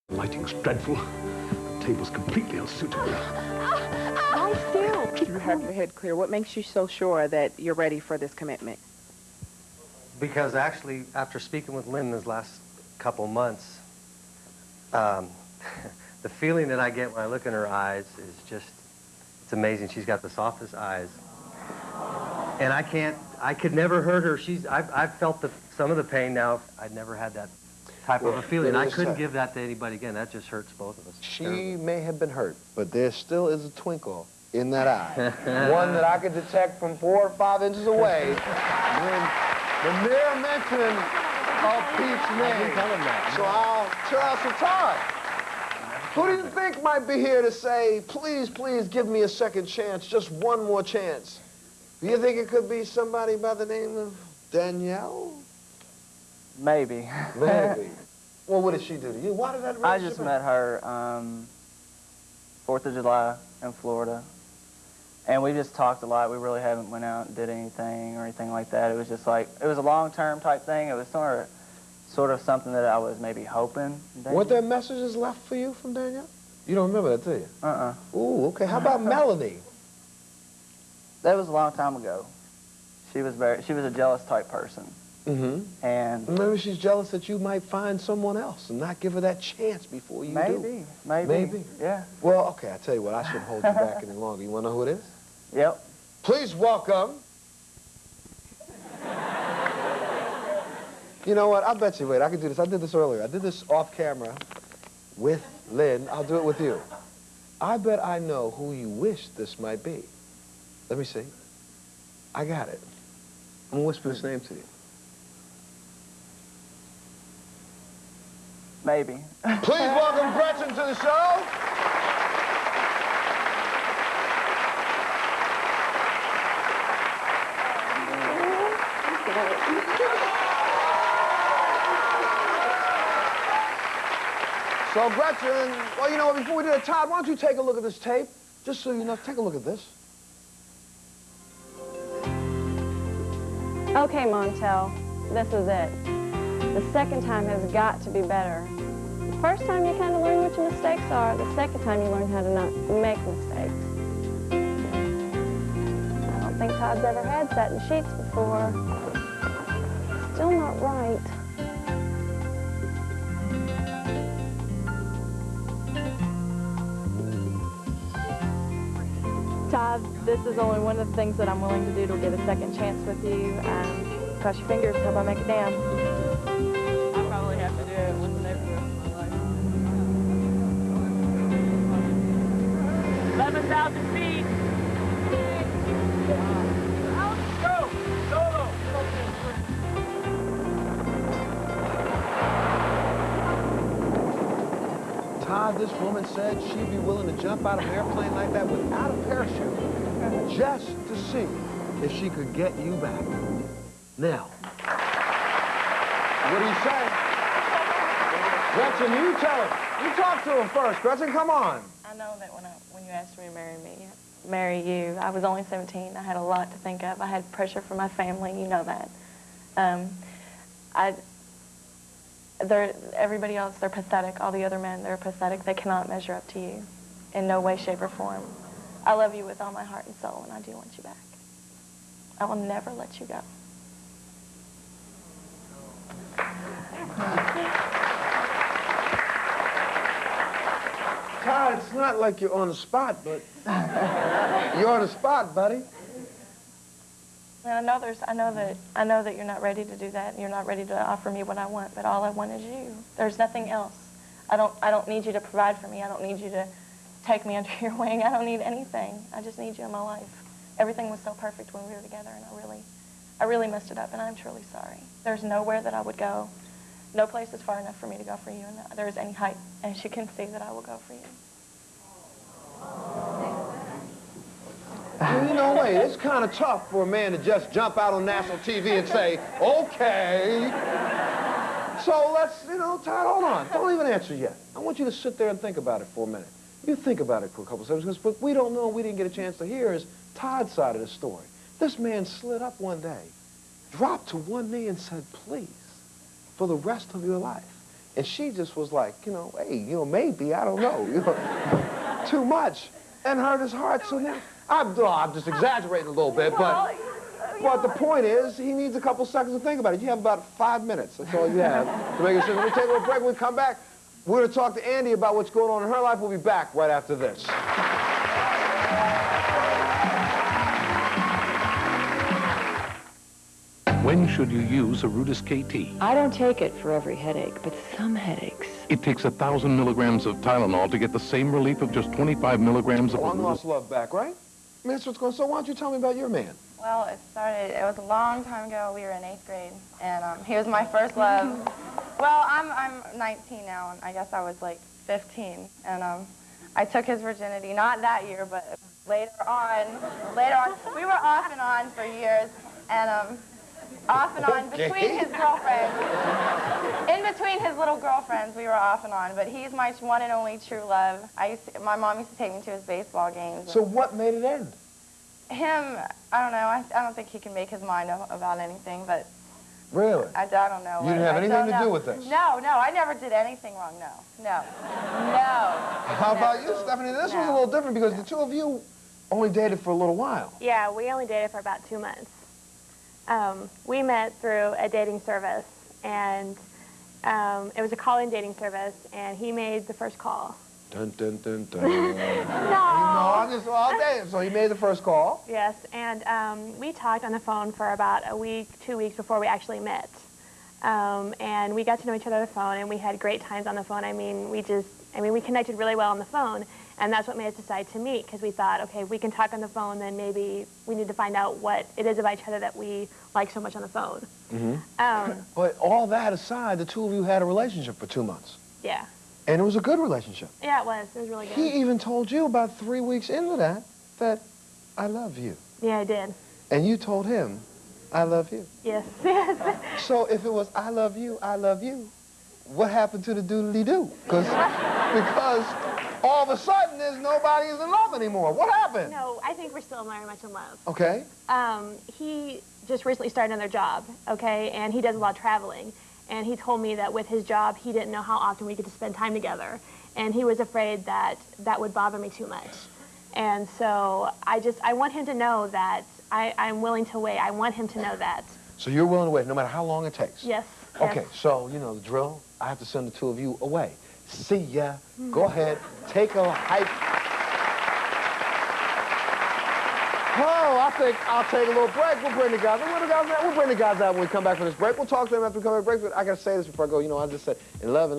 The lighting's dreadful. The table's completely unsuitable. Lie still. You have your head clear. What makes you so sure that you're ready for this commitment? Because actually, after speaking with Lynn this last couple months, the feeling that I get when I look in her eyes is just, it's amazing. She's got the softest eyes. And I could never hurt her. I've felt some of the pain now. I'd never had that type of a feeling. I couldn't give that to anybody again. That just hurts both of us. She may have been hurt, but there still is a twinkle in that eye. One that I could detect from 4 or 5 inches away. When the mere mention of Pete's name. So I'll tell Todd. Who do you think might be here to say, please, please give me a second chance, just one more chance? Do you think it could be somebody by the name of Danielle? Maybe. Maybe. Well, what did she do to you? Why did that I just met her 4th of July in Florida. And we just talked a lot. We really haven't went out and did anything or anything like that. It was just like, it was a long-term type thing. It was sort of something that I was maybe hoping. Weren't there messages left for you from Danielle? You don't remember that, do you? Uh-uh. Ooh, okay. How about Melanie? That was a long time ago. She was a jealous type person. Mm-hmm. And maybe she's jealous that you might find someone else and not give her that chance before you do. Maybe. Yeah. Well, okay, I tell you what, I shouldn't hold you back any longer. You want to know who it is? Yep. Please welcome. You know what? I bet you, wait, I can do this. I did this earlier. I did this off camera with Lynn. I'll do it with you. I bet I know who you wish this might be. Let me see. I got it. I'm gonna whisper his name to you. Maybe. Please welcome Gretchen to the show. So Gretchen, well, you know, before we do that, Todd, why don't you take a look at this tape? Just so you know, take a look at this. Okay, Montel, this is it. The second time has got to be better. The first time you kind of learn what your mistakes are. The second time you learn how to not make mistakes. I don't think Todd's ever had satin sheets before. Still not right. Todd, this is only one of the things that I'm willing to do to get a second chance with you. Cross your fingers, hope I make it down. I probably have to do it once and every rest of my life. 11,000 feet. Go! Solo! Todd, this woman said she'd be willing to jump out of an airplane like that without a parachute just to see if she could get you back. Now, what do you say? Gretchen, you tell her. You talk to her first. Gretchen, come on. I know that when you asked me to marry you, I was only 17. I had a lot to think of. I had pressure from my family. You know that. Everybody else, they're pathetic. All the other men, they're pathetic. They cannot measure up to you in no way, shape, or form. I love you with all my heart and soul, and I do want you back. I will never let you go. Todd, it's not like you're on the spot, but you're on the spot, buddy. And I know that you're not ready to do that, and you're not ready to offer me what I want, but all I want is you. There's nothing else. I don't need you to provide for me. I don't need you to take me under your wing. I don't need anything. I just need you in my life. Everything was so perfect when we were together, and I really messed it up, and I'm truly sorry. There's nowhere that I would go. No place is far enough for me to go for you, and there is any height, as you can see, that I will go for you. Well, you know, wait, it's kind of tough for a man to just jump out on national TV and say, okay. So let's, you know, Todd, hold on. Don't even answer yet. I want you to sit there and think about it for a minute. You think about it for a couple seconds, because what we don't know, we didn't get a chance to hear is Todd's side of the story. This man slid up one day, dropped to one knee and said, please, for the rest of your life, And she just was like, you know, hey, you know, maybe, I don't know, you know, too much, and hurt his heart. So now, I'm just exaggerating a little bit, but the point is, he needs a couple seconds to think about it. You have about 5 minutes. That's all you have to make a decision. We'll take a little break. When we come back, we're going to talk to Andy about what's going on in her life. We'll be back right after this. When should you use Arudis KT? I don't take it for every headache, but some headaches. It takes 1,000 milligrams of Tylenol to get the same relief of just 25 milligrams of Oh, I'm Arudis. lost love back, right? I mean, that's what's going on. So why don't you tell me about your man? Well, it was a long time ago. We were in 8th grade, and he was my first love. Well, I'm 19 now, and I guess I was like 15, and I took his virginity, not that year, but later on. We were off and on for years, and off and on between his girlfriends. In between his little girlfriends, we were off and on, but he's my one and only true love. My mom used to take me to his baseball games. So what made it end? Him, I don't know. I don't think he can make his mind up about anything, but Really? I don't know. You didn't have anything to do with this? No, I never did anything wrong, no. How about you, Stephanie? This was a little different because the two of you only dated for a little while. Yeah, we only dated for about 2 months. We met through a dating service, and it was a call-in dating service, and he made the first call. Dun, dun, dun, dun. No. I'm just all day. So he made the first call. Yes, and we talked on the phone for about a week, 2 weeks before we actually met. And we got to know each other on the phone, and we had great times on the phone. We connected really well on the phone, and that's what made us decide to meet, because we thought, okay, if we can talk on the phone, then maybe we need to find out what it is about each other that we like so much on the phone. Mm-hmm. But all that aside, the two of you had a relationship for 2 months. Yeah. And it was a good relationship. Yeah, it was. It was really good. He even told you about 3 weeks into that I love you. Yeah, I did. And you told him, I love you. Yes, yes. So if it was I love you, what happened to the doodly-doo? Because all of a sudden there's nobody is in love anymore. What happened? No, I think we're still very much in love. Okay. He just recently started another job, okay, and he does a lot of traveling. And he told me that with his job, he didn't know how often we get to spend time together. And he was afraid that that would bother me too much. And so I want him to know that I'm willing to wait. I want him to know that. So you're willing to wait no matter how long it takes? Yes. Okay, yes. so you know the drill. I have to send the two of you away. See ya. Go ahead. Take a hike. Oh, I think I'll take a little break. We'll bring the guys. We'll bring the guys out when we come back from this break. We'll talk to them after we come back from break. But I gotta say this before I go. You know, I just said in love,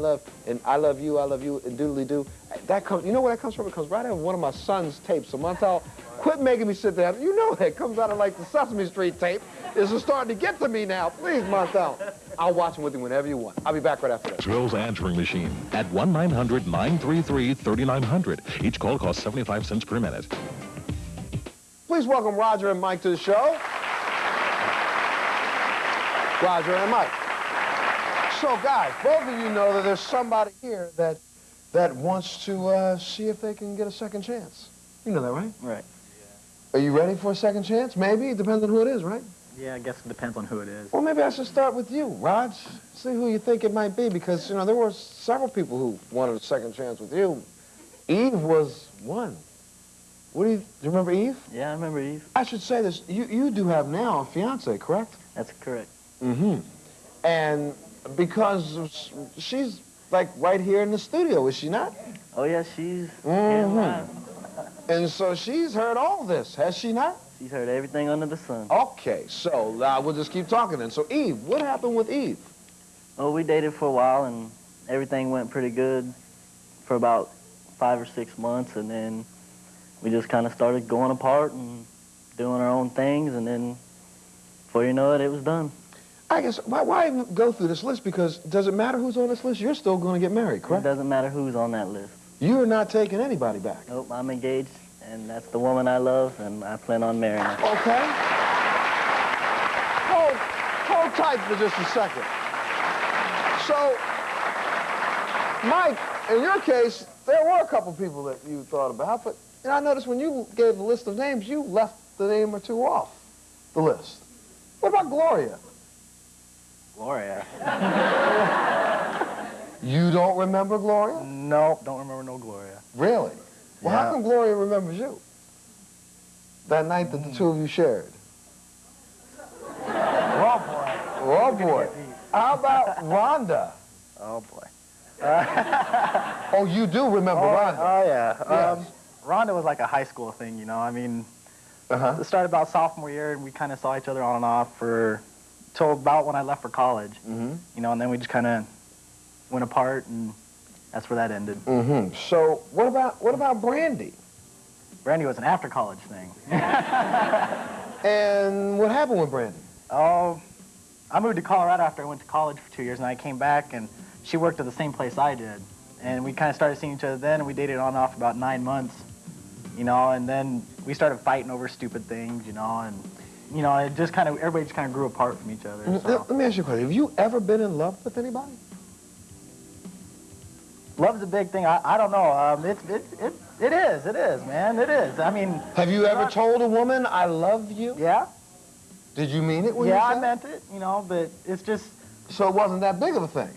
and I love you, and doodly-doo. That comes. You know where that comes from? It comes right out of one of my son's tapes. So Montel, quit making me sit there. You know that comes out of like the Sesame Street tape. This is starting to get to me now. Please, Montel. I'll watch them with you whenever you want. I'll be back right after this. Thrill's answering machine at 1-900-933-3900. Each call costs 75 cents per minute. Please welcome Roger and Mike to the show. Roger and Mike. So, guys, both of you know that there's somebody here that wants to see if they can get a second chance. You know that, right? Right. Are you ready for a second chance? Maybe. It depends on who it is, right? Yeah, I guess it depends on who it is. Well, maybe I should start with you, Raj. See who you think it might be, because, you know, there were several people who wanted a second chance with you. Eve was one. Do you remember Eve? Yeah, I remember Eve. I should say this. You do have now a fiance, correct? That's correct. Mm-hmm. And because she's, like, right here in the studio, is she not? Oh, yeah, she's Mm-hmm. live. And so she's heard all this, has she not? She's heard everything under the sun. Okay, so we'll just keep talking then. So, Eve, what happened with Eve? Well, we dated for a while, and everything went pretty good for about 5 or 6 months, and then we just kind of started going apart and doing our own things, and then before you know it, it was done. I guess, why even go through this list? Because does it matter who's on this list? You're still going to get married, correct? It doesn't matter who's on that list. You're not taking anybody back. Nope, I'm engaged, and that's the woman I love, and I plan on marrying her. Okay. Hold tight for just a second. So, Mike, in your case, there were a couple people that you thought about, but you know, I noticed when you gave the list of names, you left the name or two off the list. What about Gloria? Gloria. You don't remember Gloria? Nope, don't remember no Gloria. Really? Well, Yeah. how come Gloria remembers you? That night that the two of you shared. Oh, boy. Oh, boy. How about Rhonda? Oh, boy. Oh, you do remember Rhonda? Oh, yeah. Yes. Rhonda was like a high school thing, you know. I mean, Uh-huh. it started about sophomore year, and we kind of saw each other on and off till about when I left for college. Mm-hmm. You know, and then we just kind of went apart, and that's where that ended. Mm-hmm. So what about Brandy? Brandy was an after-college thing. And what happened with Brandy? Oh, I moved to Colorado after I went to college for 2 years, and I came back, and she worked at the same place I did. And we kind of started seeing each other then, and we dated on and off for about 9 months, you know, and then we started fighting over stupid things, you know, and, you know, it just kind of, everybody just kind of grew apart from each other. So. Let me ask you a question. Have you ever been in love with anybody? Love's a big thing. I don't know. It is, man. It is. I mean. Have you ever told a woman, I love you? Yeah. Did you mean it when you Yeah, said I meant it, you know, but it's just. So it wasn't that big of a thing?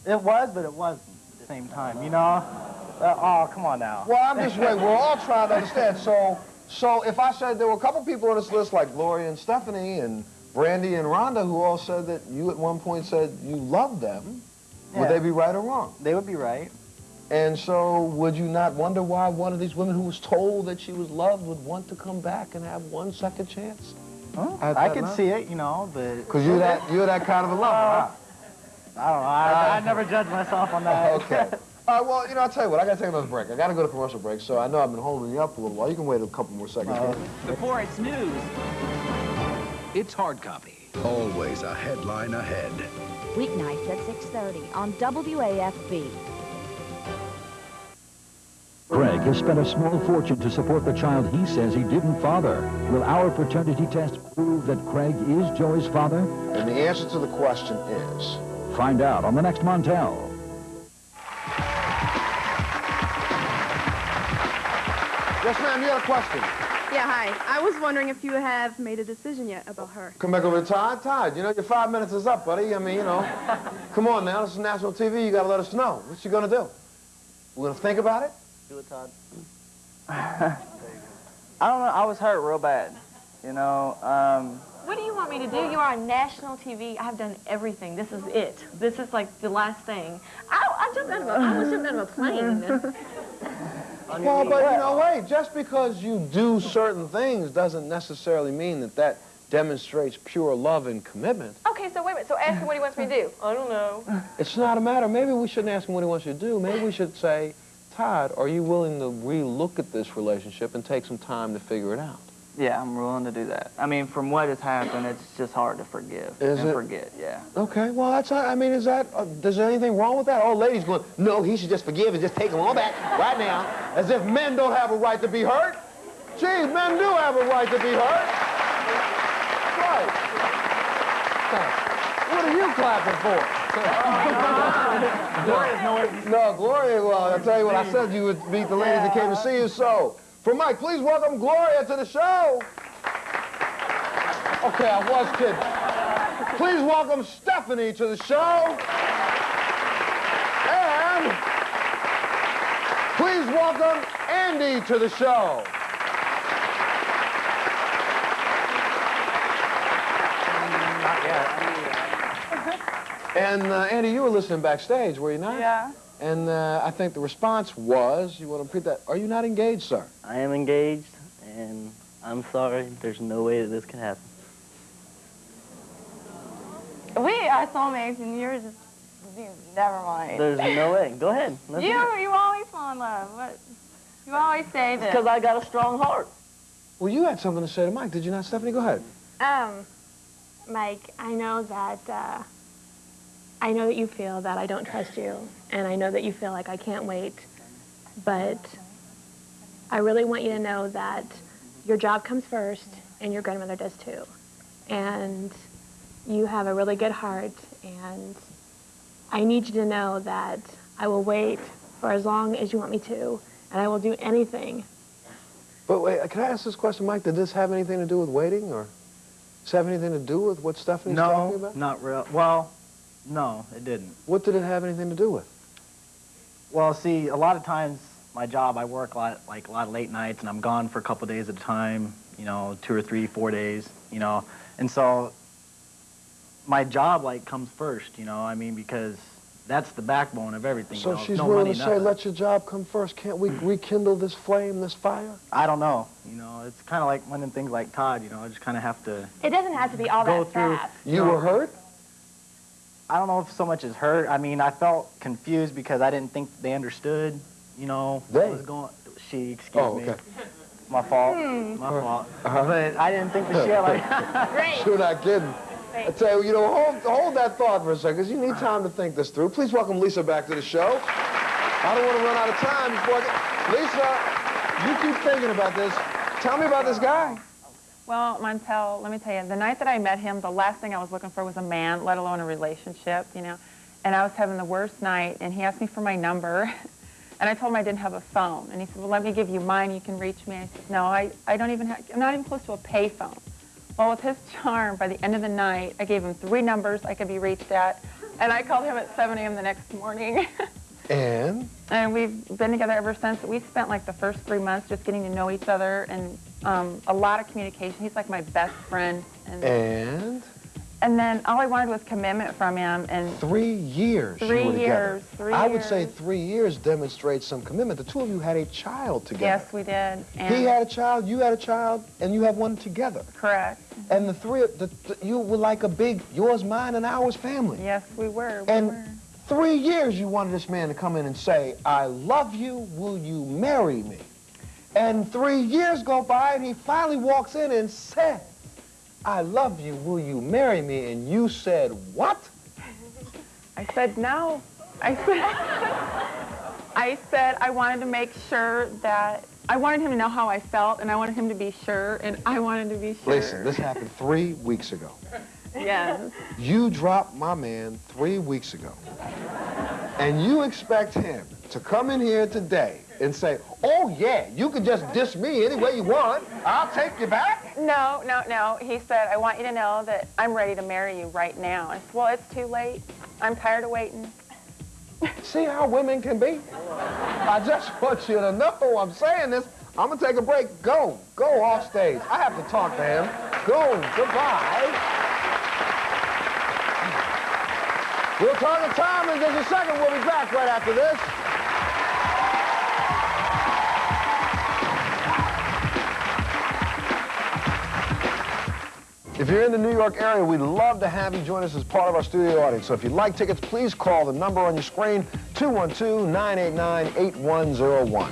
It was, but it wasn't at the same time, you know? Oh, come on now. Well, I'm just waiting. We're all trying to understand. So if I said there were a couple people on this list like Gloria and Stephanie and Brandy and Rhonda who all said that you at one point said you loved them, would they be right or wrong? They would be right. And so would you not wonder why one of these women who was told that she was loved would want to come back and have one second chance? Well, I can see it, you know, but... Because you're that kind of a lover, huh? I don't know. I never judge myself on that. Okay. All right, well, you know, I'll tell you what. I got to take another break. I got to go to commercial break, so I know I've been holding you up a little while. You can wait a couple more seconds. Before it's news, it's hard copy. Always a headline ahead. Weeknights at 6:30 on WAFB. Craig has spent a small fortune to support the child he says he didn't father. Will our paternity test prove that Craig is Joey's father? And the answer to the question is... Find out on the next Montel. Yes, ma'am, you had a question. Yeah, hi. I was wondering if you have made a decision yet about her. Come back over to Todd. Todd, you know, your 5 minutes is up, buddy. I mean, you know, come on now. This is national TV. You got to let us know. What you going to do? We're going to think about it? Do it, Todd. I don't know. I was hurt real bad, you know. What do you want me to do? You are on national TV. I've done everything. This is it. This is like the last thing. I jumped out of I almost jumped out of a plane. Well, but you know, wait, just because you do certain things doesn't necessarily mean that that demonstrates pure love and commitment. Okay, so wait a minute. So ask him what he wants me to do. I don't know. It's not a matter. Maybe we shouldn't ask him what he wants you to do. Maybe we should say, Todd, are you willing to re-look at this relationship and take some time to figure it out? Yeah, I'm willing to do that. I mean, from what has happened, it's just hard to forgive and forget, yeah. Okay, well, that's, I mean, is there anything wrong with that? Oh, ladies going, no, he should just forgive and just take him all back right now, as if men don't have a right to be hurt. Gee, men do have a right to be hurt. Right. What are you clapping for? No, Gloria, well, I'll tell you what, I said you would meet the ladies that came to see you, so. For Mike, please welcome Gloria to the show. Okay, I was kidding. Please welcome Stephanie to the show. And please welcome Andy to the show. Not yet. And Andy, you were listening backstage, were you not? Yeah. And I think the response was, you want to repeat that, are you not engaged, sir? I am engaged, and I'm sorry, there's no way that this can happen. We are soulmates, and you're just, never mind. There's no way. Go ahead. Let's hear it. You always fall in love. What? You always say this. Because I got a strong heart. Well, you had something to say to Mike, did you not, Stephanie? Go ahead. Mike, I know that you feel that I don't trust you, and I know that you feel like I can't wait, but I really want you to know that your job comes first, and your grandmother does too. And you have a really good heart, and I need you to know that I will wait for as long as you want me to, and I will do anything. But wait, can I ask this question, Mike? Did this have anything to do with waiting, or does it have anything to do with what Stephanie's talking about? No, not real. Well, no, it didn't. What did it have anything to do with? Well, see, a lot of times my job, I work a lot of late nights, and I'm gone for a couple days at a time, you know, 2 or 3, 4 days, you know. And so my job, like, comes first, you know, I mean, because that's the backbone of everything. So you know, she's no willing money, to say, nothing. let your job come first. Can't we rekindle this flame, this fire? I don't know, you know, it's kind of like one of them things like Todd, you know, I just kind of have to It doesn't have to be all go that through. fast. You were hurt? I don't know if so much as hurt. I mean, I felt confused because I didn't think they understood, you know, what was going. She, excuse me. My fault. My fault. But I didn't think the shit like. Great. You're not kidding. I tell you, you know, hold that thought for a second, because you need time to think this through. Please welcome Lisa back to the show. I don't want to run out of time before Lisa, you keep thinking about this. Tell me about this guy. Well, Montel, let me tell you, the night that I met him, the last thing I was looking for was a man, let alone a relationship, you know. And I was having the worst night, and he asked me for my number. And I told him I didn't have a phone. And he said, well, let me give you mine. You can reach me. I said, no, I don't even have, I'm not even close to a pay phone. Well, with his charm, by the end of the night, I gave him 3 numbers I could be reached at. And I called him at 7 a.m. the next morning. And? And we've been together ever since. We spent like the first 3 months just getting to know each other and a lot of communication. He's like my best friend. And then all I wanted was commitment from him. And 3 years. 3 years. 3 years. I would say 3 years demonstrates some commitment. The two of you had a child together. Yes, we did. And he had a child, you had a child, and you have one together. Correct. And the three, you were like a big yours, mine, and ours family. Yes, we were. And 3 years you wanted this man to come in and say, I love you, will you marry me? And 3 years go by and he finally walks in and said, I love you, will you marry me? And you said, what? I said no. I said I wanted to make sure that, I wanted him to know how I felt, and I wanted him to be sure, and I wanted to be sure. Listen, this happened 3 weeks ago. Yes. You dropped my man 3 weeks ago. And you expect him to come in here today and say, oh yeah, you can just diss me any way you want. I'll take you back. No, no, no. He said, I want you to know that I'm ready to marry you right now. I said, well, it's too late. I'm tired of waiting. See how women can be? I just want you to know I'm saying this. I'm going to take a break. Go off stage. I have to talk to him. Go, goodbye. We'll talk to Tom in just a second. We'll be back right after this. If you're in the New York area, we'd love to have you join us as part of our studio audience. So if you'd like tickets, please call the number on your screen, 212-989-8101.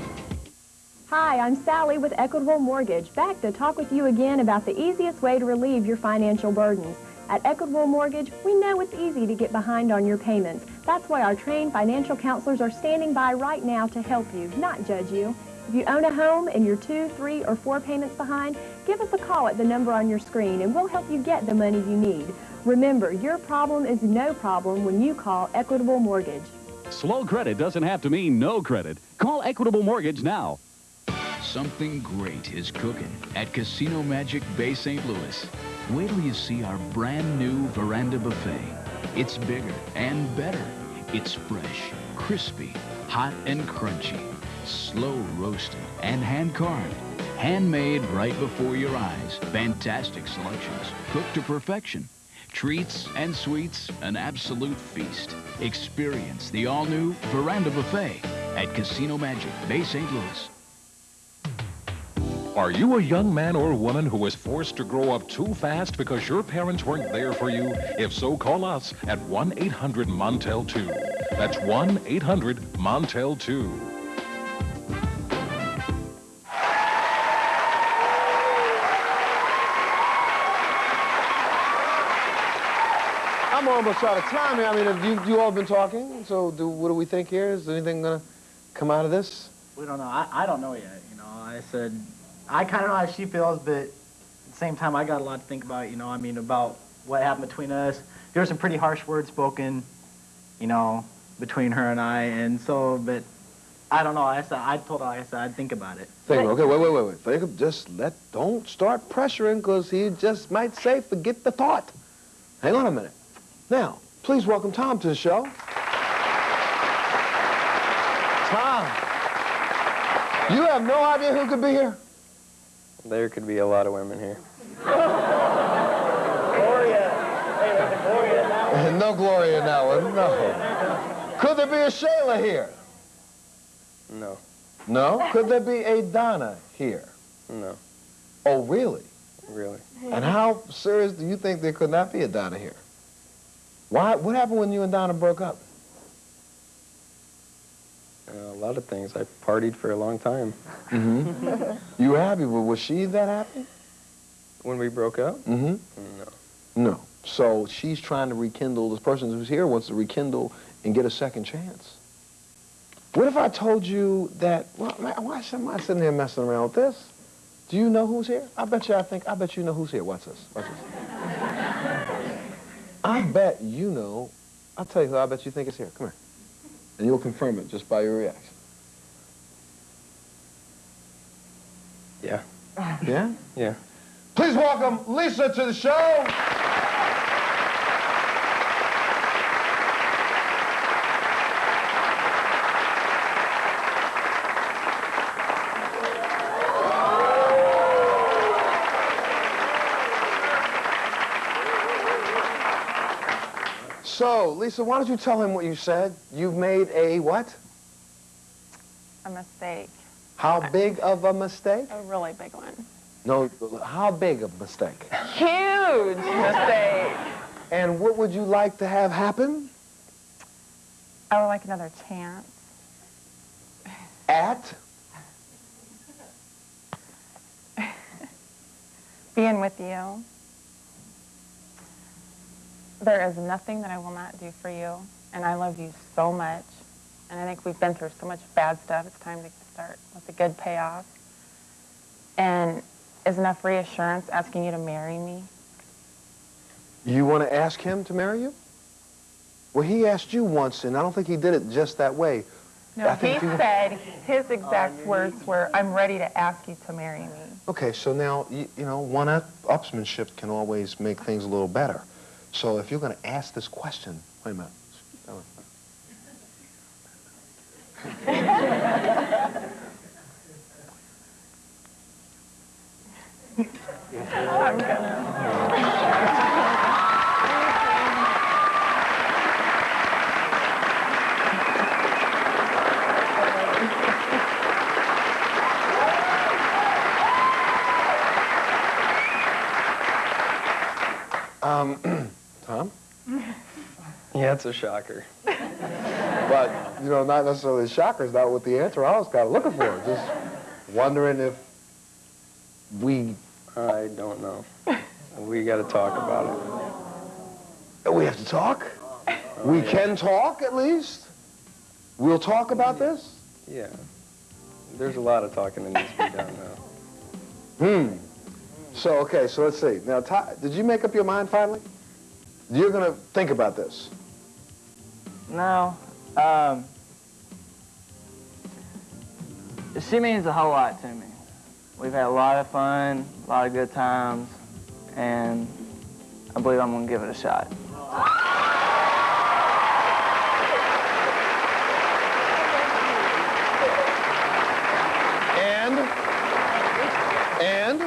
Hi, I'm Sally with Equitable Mortgage, back to talk with you again about the easiest way to relieve your financial burdens. At Equitable Mortgage, we know it's easy to get behind on your payments. That's why our trained financial counselors are standing by right now to help you, not judge you. If you own a home and you're 2, 3, or 4 payments behind, give us a call at the number on your screen and we'll help you get the money you need. Remember, your problem is no problem when you call Equitable Mortgage. Slow credit doesn't have to mean no credit. Call Equitable Mortgage now. Something great is cooking at Casino Magic Bay St. Louis. Wait till you see our brand new Veranda Buffet. It's bigger and better. It's fresh, crispy, hot and crunchy, slow roasted and hand carved. Handmade right before your eyes. Fantastic selections, cooked to perfection. Treats and sweets, an absolute feast. Experience the all-new Veranda Buffet at Casino Magic Bay St. Louis. Are you a young man or woman who was forced to grow up too fast because your parents weren't there for you? If so, call us at 1-800-MONTEL-2. That's 1-800-MONTEL-2. I'm almost out of time here. I mean, have you all been talking? So what do we think here? Is anything going to come out of this? We don't know. I don't know yet, you know. I said, I kind of know how she feels, but at the same time, I got a lot to think about, you know, I mean, about what happened between us. There were some pretty harsh words spoken, you know, between her and I, and so, but I don't know. I told her, I'd think about it. Okay, wait. Think, don't start pressuring, because he just might say, forget the thought. Hang on a minute. Now, please welcome Tom to the show. Tom, you have no idea who could be here? There could be a lot of women here. Gloria. Hey, there's a Gloria in that one. No Gloria in that one, no. Could there be a Shayla here? No. No? Could there be a Donna here? No. Oh, really? Really. And how serious do you think there could not be a Donna here? Why? What happened when you and Donna broke up? A lot of things. I partied for a long time. Mm-hmm. You were happy, but was she that happy? When we broke up? Mm-hmm. No. No. So she's trying to rekindle, this person who's here wants to rekindle and get a second chance. What if I told you that, well, man, why am I sitting here messing around with this? Do you know who's here? I bet you know who's here. Watch this. Watch this. I bet you know. I'll tell you who I bet you think is here. Come here. And you'll confirm it just by your reaction. Yeah. Yeah? Yeah. Please welcome Lisa to the show. So, Lisa, why don't you tell him what you said? You've made a what? A mistake. How big of a mistake? A really big one. No, how big of a mistake? Huge mistake. And what would you like to have happen? I would like another chance. At? Being with you. There is nothing that I will not do for you, and I love you so much. And I think we've been through so much bad stuff. It's time to start with a good payoff. And is enough reassurance asking you to marry me? You want to ask him to marry you? Well, he asked you once, and I don't think he did it just that way. No, he said his exact words were, I'm ready to ask you to marry me. Okay, so now, you know, one-upsmanship can always make things a little better. So if you're going to ask this question, wait a minute. I'm gonna. Tom? Yeah, it's a shocker. But, you know, not necessarily a shocker. It's not what the answer I was kind of looking for. Just wondering if we... I don't know. We got to talk about it. We have to talk? We can talk, at least? We'll talk about this? Yeah. There's a lot of talking that needs to be done now. So, okay, so let's see. Now, did you make up your mind finally? You're going to think about this. No. She means a whole lot to me. We've had a lot of fun, a lot of good times, and I believe I'm going to give it a shot. And?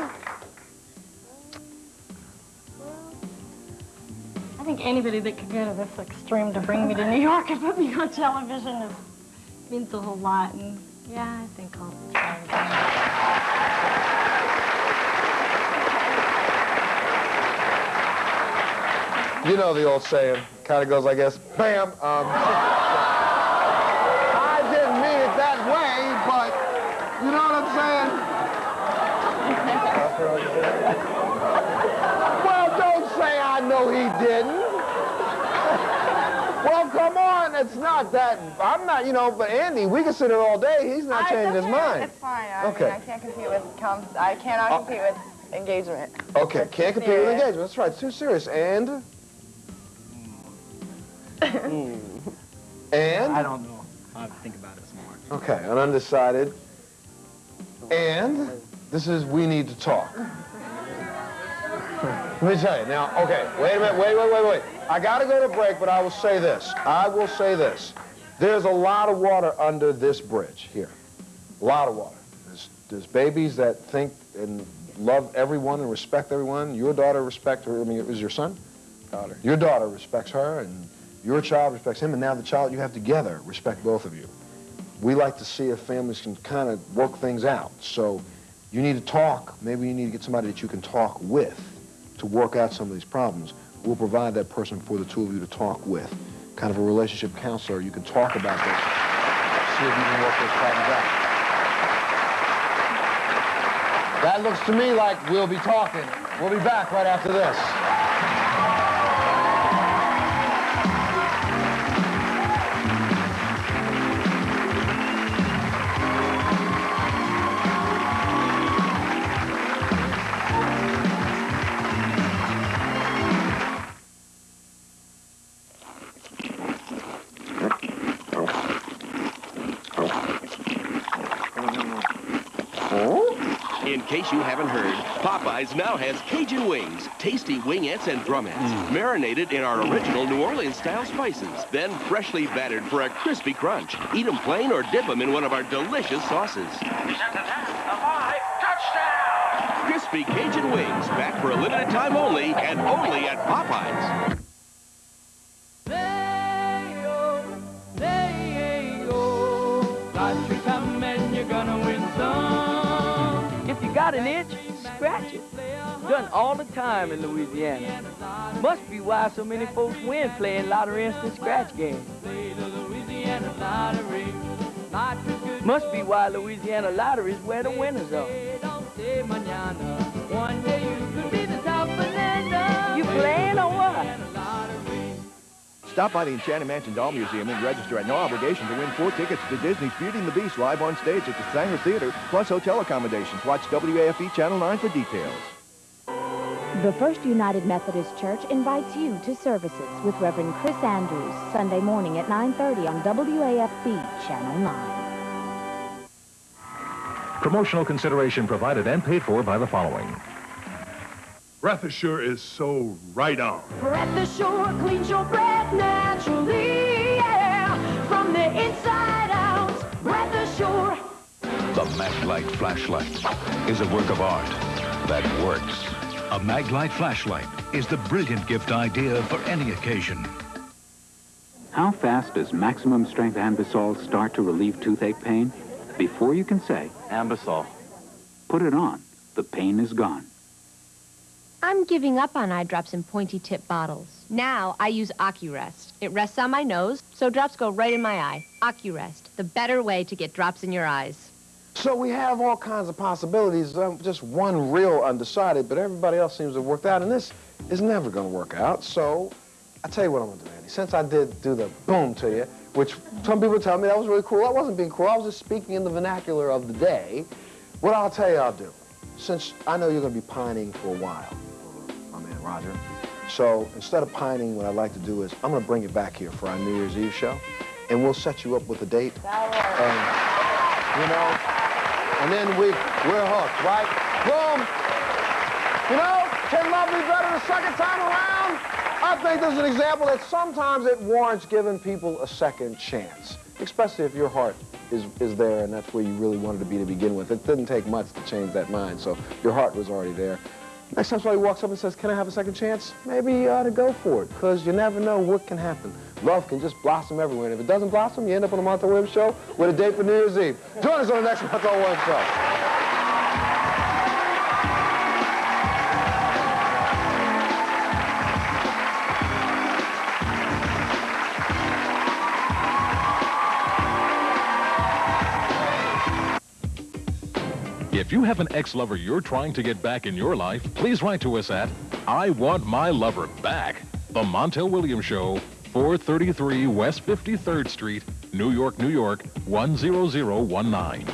I think anybody that could go to this extreme to bring me to New York and put me on television means a whole lot. And yeah, I think I'll try again. You know the old saying, kind of goes like this, bam. I didn't mean it that way, but you know what I'm saying? Well, don't say I know he didn't. Well, come on, it's not that. I'm not, you know, but Andy, we can sit here all day. He's not changing his mind. It's fine. I Okay. mean, I can't compete with I cannot compete with engagement. Okay, can't compete with engagement. That's right, it's too serious. And? And? I don't know. I'll have to think about it some more. Okay, an undecided. And this is we need to talk. Let me tell you now. Okay, wait a minute. Wait. I got to go to break, but I will say this. There's a lot of water under this bridge here. A lot of water. There's babies that think and love everyone and respect everyone. Your daughter respects her. I mean, is your son? Daughter. Your daughter respects her, and your child respects him, and now the child you have together respect both of you. We like to see if families can kind of work things out. So you need to talk. Maybe you need to get somebody that you can talk with to work out some of these problems. We'll provide that person for the two of you to talk with. Kind of a relationship counselor. You can talk about this. See if you can work those problems out. That looks to me like we'll be talking. We'll be back right after this. In case you haven't heard, Popeyes now has Cajun wings, tasty wingettes and drumettes, marinated in our original New Orleans-style spices, then freshly battered for a crispy crunch. Eat them plain or dip them in one of our delicious sauces. Touchdown! Crispy Cajun wings, back for a limited time only, and only at Popeyes. Got an itch? Scratch it. Done all the time in Louisiana. Must be why so many folks win playing lottery instant scratch games. Must be why Louisiana lottery's where the winners are. You playing or what? Stop by the Enchanted Mansion Doll Museum and register at no obligation to win 4 tickets to Disney's Beauty and the Beast live on stage at the Sanger Theater, plus hotel accommodations. Watch WAFE Channel 9 for details. The First United Methodist Church invites you to services with Reverend Chris Andrews, Sunday morning at 9:30 on WAFB Channel 9. Promotional consideration provided and paid for by the following. Breath Assure is so right on. Breath Assure cleans your breath naturally, yeah. From the inside out, Breath Assure. The Maglite flashlight is a work of art that works. A Maglite flashlight is the brilliant gift idea for any occasion. How fast does maximum strength Ambisol start to relieve toothache pain? Before you can say, Ambisol. Put it on. The pain is gone. I'm giving up on eye drops in pointy tip bottles. Now I use OcuRest. It rests on my nose, so drops go right in my eye. OcuRest, the better way to get drops in your eyes. So we have all kinds of possibilities. Just one real undecided, but everybody else seems to have worked out, and this is never going to work out. So I tell you what I'm going to do, Andy. Since I did do the boom to you, which some people tell me that was really cool. I wasn't being cool. I was just speaking in the vernacular of the day. What I'll tell you I'll do, since I know you're going to be pining for a while, my man Roger. So instead of pining, what I'd like to do is I'm going to bring you back here for our New Year's Eve show, and we'll set you up with a date. And, you know, and then we're hooked, right? Boom. You know, can love be better the second time around? I think this is an example that sometimes it warrants giving people a second chance, especially if your heart is there and that's where you really wanted to be to begin with. It didn't take much to change that mind, so your heart was already there. Next time somebody walks up and says, can I have a second chance? Maybe you ought to go for it, because you never know what can happen. Love can just blossom everywhere, and if it doesn't blossom, you end up on a Montel Williams show with a date for New Year's Eve. Join us on the next Montel Williams show. If you have an ex-lover you're trying to get back in your life, please write to us at I Want My Lover Back, The Montel Williams Show, 433 West 53rd Street, New York, New York, 10019.